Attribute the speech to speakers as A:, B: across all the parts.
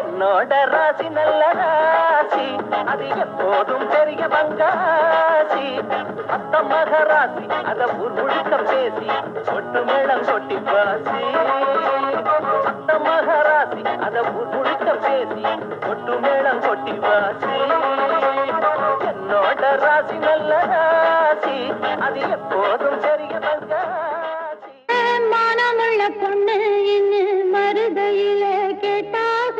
A: உன்னோட ராசி நல்ல ராசி, அது எப்போதும் பெரிய பங்காசி. அத்த மகராசி அத முழுக்க பேசி சொட்டு மேளம் சொட்டி பாசி. அத்த மகராசி அத முழுக்க பேசி சொட்டு மேளம் சொட்டி பாசி. என்னோட ராசி நல்ல ராசி, அது எப்போதும் பெரிய பங்காசி.
B: மானமுள்ள பொண்ணு இன்னும் மருதையில கேட்டாக,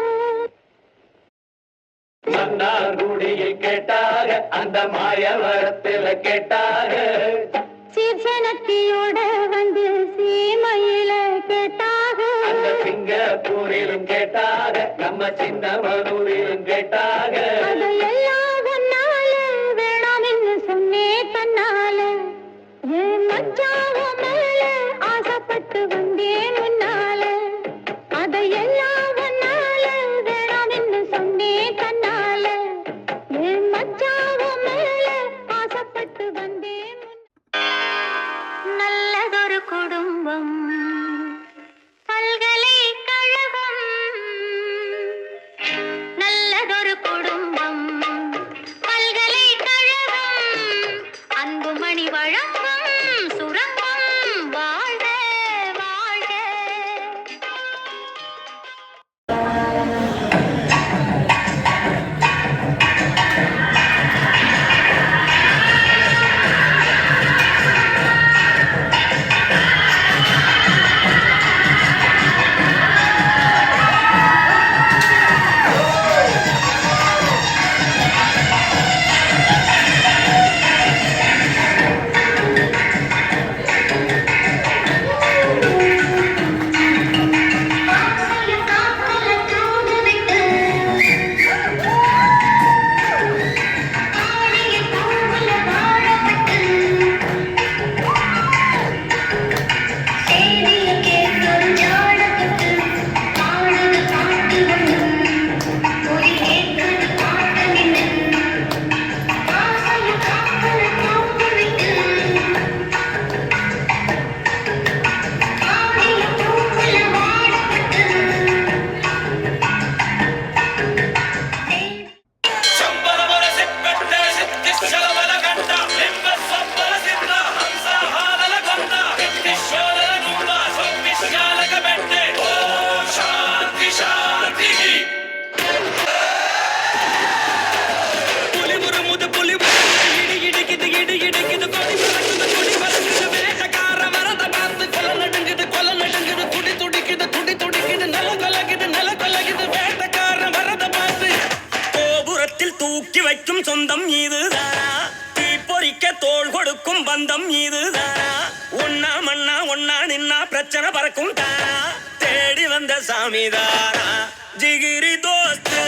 A: மன்னார்குடியில் கேட்டாக, அந்த மாயவரத்தில் கேட்டாக,
B: சீர்சனத்தியோட வந்து சீமையில கேட்டாக,
A: அந்த சிங்கப்பூரிலும் கேட்டாக, நம்ம சின்னமனூரிலும் கேட்டாக.
B: அதையெல்லாம் ஒன்னால வேணாம் என்று சொன்னே தன்னால, என் மச்சாவ மேல ஆசைப்பட்டு வந்தேன் முன்னால. அதையெல்லாம் ஒன்னால வேணாம் என்று சொன்னே தன்னால, என் மச்சாவ மேல ஆசைப்பட்டு வந்தேன். நல்லதொரு குடும்பம், பல்கலைக்கழகம். நல்லதொரு குடும்பம், பல்கலைக்கழகம். அன்புமணி வழங்கும் சுரங்கம். வாழ்க வாழ்க.
C: சொந்தம் இதுதானா, தீப்பொறிக்க தோள் கொடுக்கும் பந்தம் இதுதானா, ஒன்னா மண்ணா ஒன்னா நின்னா பிரச்சனை பறக்கும் தானா, தேடி வந்த சாமிதானா ஜிகிரி தோஸ்து.